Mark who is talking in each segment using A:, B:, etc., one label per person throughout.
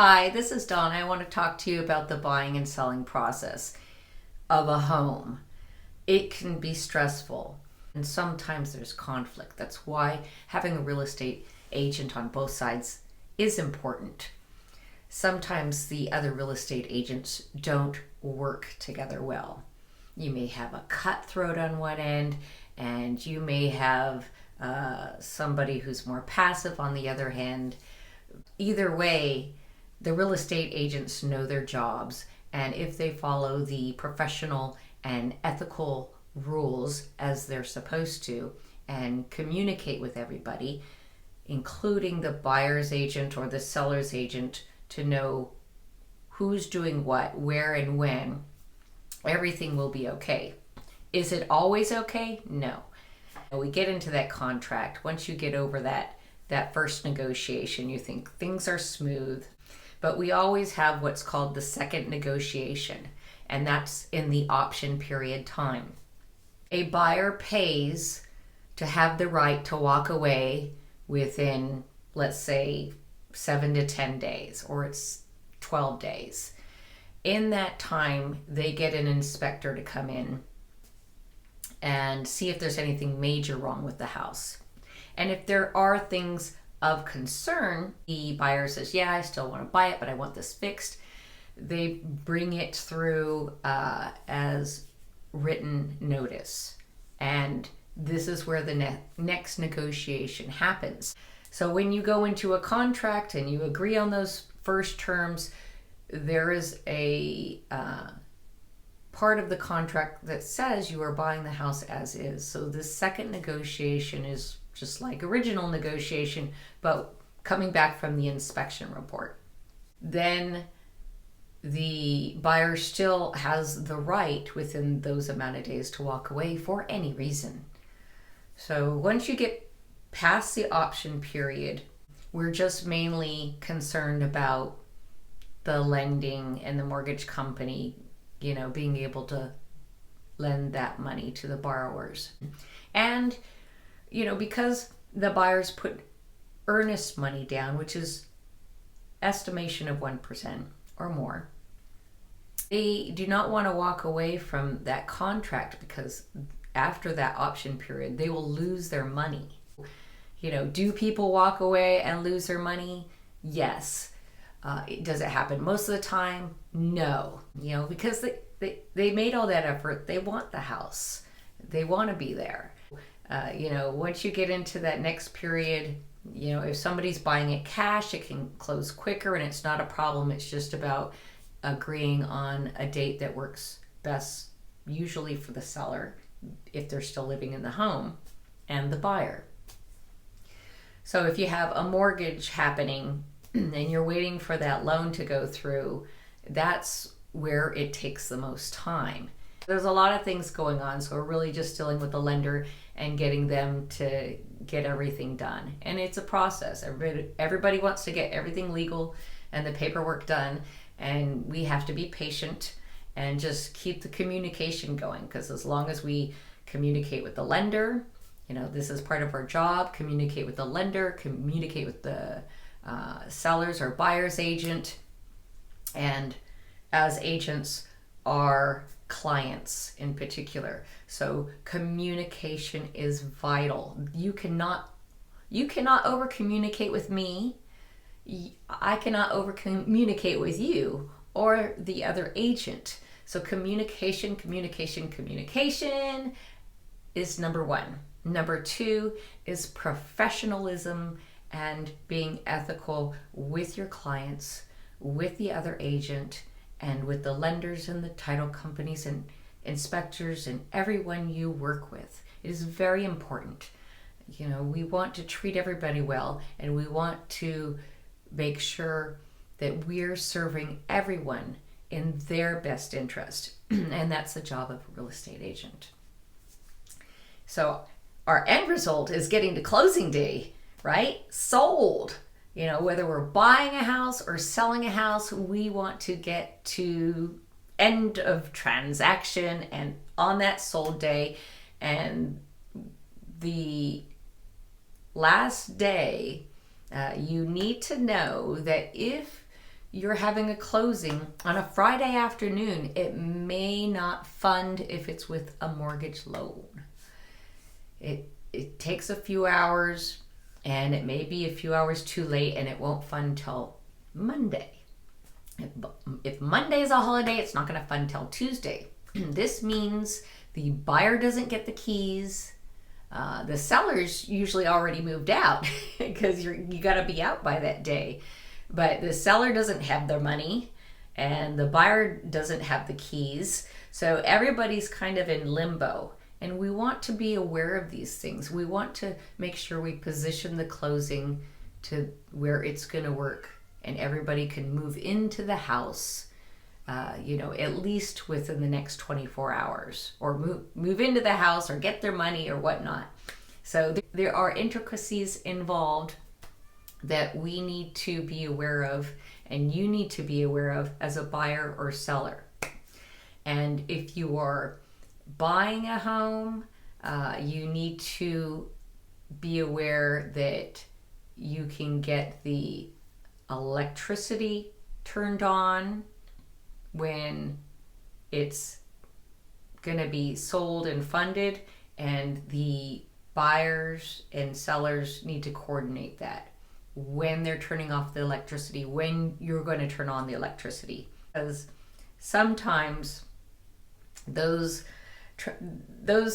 A: Hi, this is Donna. I want to talk to you about the buying and selling process of a home. It can be stressful and sometimes there's conflict. That's why having a real estate agent on both sides is important. Sometimes the other real estate agents don't work together well. You may have a cutthroat on one end and you may have somebody who's more passive on the other hand. Either way, the real estate agents know their jobs, and if they follow the professional and ethical rules as they're supposed to and communicate with everybody, including the buyer's agent or the seller's agent, to know who's doing what, where, and when, everything will be okay. Is it always okay? No. We get into that contract. Once you get over that first negotiation, you think things are smooth. But we always have what's called the second negotiation, and that's in the option period time. A buyer pays to have the right to walk away within, let's say, 7 to 10 days, or it's 12 days. In that time, they get an inspector to come in and see if there's anything major wrong with the house. And if there are things of concern, the buyer says, yeah, I still want to buy it, but I want this fixed. They bring it through as written notice. And this is where the next negotiation happens. So when you go into a contract and you agree on those first terms, there is a part of the contract that says you are buying the house as is. So the second negotiation is just like original negotiation, but coming back from the inspection report. Then the buyer still has the right within those amount of days to walk away for any reason. So once you get past the option period, we're just mainly concerned about the lending and the mortgage company, being able to lend that money to the borrowers. And because the buyers put earnest money down, which is estimation of 1% or more, they do not want to walk away from that contract, because after that option period, they will lose their money. Do people walk away and lose their money? Yes. Does it happen most of the time? No. Because they made all that effort. They want the house. They want to be there. Once you get into that next period, if somebody's buying it cash, it can close quicker and it's not a problem. It's just about agreeing on a date that works best, usually for the seller, if they're still living in the home, and the buyer. So if you have a mortgage happening and you're waiting for that loan to go through, that's where it takes the most time. There's a lot of things going on, so we're really just dealing with the lender and getting them to get everything done. And it's a process. Everybody wants to get everything legal and the paperwork done, and we have to be patient and just keep the communication going, because as long as we communicate with the lender, this is part of our job, communicate with the lender, communicate with the sellers or buyer's agent, and as agents, our clients in particular. So communication is vital. You cannot over communicate with me. I cannot over communicate with you or the other agent. So communication is number one. Number two is professionalism and being ethical with your clients, with the other agent, and with the lenders and the title companies and inspectors and everyone you work with. It is very important. We want to treat everybody well, and we want to make sure that we're serving everyone in their best interest. And that's the job of a real estate agent. So our end result is getting to closing day, right? Sold. Whether we're buying a house or selling a house, we want to get to end of transaction and on that sold day. And the last day, you need to know that if you're having a closing on a Friday afternoon, it may not fund if it's with a mortgage loan. It takes a few hours, and it may be a few hours too late, and it won't fund till Monday. If Monday is a holiday, it's not going to fund till Tuesday. This means the buyer doesn't get the keys. The seller's usually already moved out because you got to be out by that day. But the seller doesn't have their money, and the buyer doesn't have the keys. So everybody's kind of in limbo. And we want to be aware of these things. We want to make sure we position the closing to where it's going to work and everybody can move into the house, at least within the next 24 hours, or move into the house or get their money or whatnot. So there are intricacies involved that we need to be aware of, and you need to be aware of as a buyer or seller. And if you are buying a home, you need to be aware that you can get the electricity turned on when it's going to be sold and funded, and the buyers and sellers need to coordinate that when they're turning off the electricity, when you're going to turn on the electricity, because sometimes those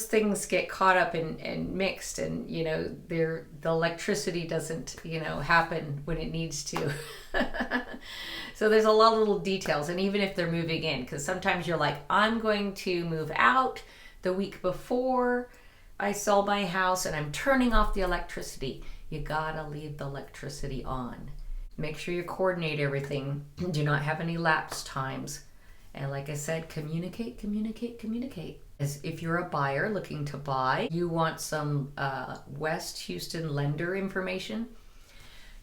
A: things get caught up and mixed, and the electricity doesn't happen when it needs to. So there's a lot of little details. And even if they're moving in, because sometimes you're like, I'm going to move out the week before I sell my house and I'm turning off the electricity. You gotta leave the electricity on. Make sure you coordinate everything. Do not have any lapse times. And like I said, communicate. As if you're a buyer looking to buy, you want some West Houston lender information,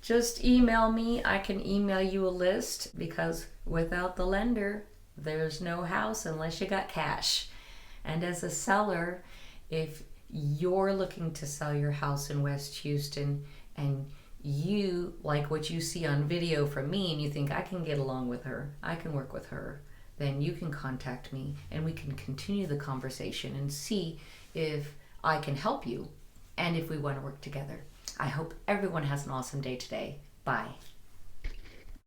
A: just email me. I can email you a list, because without the lender, there's no house unless you got cash. And as a seller, if you're looking to sell your house in West Houston and you like what you see on video from me and you think, I can get along with her, I can work with her, then you can contact me and we can continue the conversation and see if I can help you and if we want to work together. I hope everyone has an awesome day today. Bye.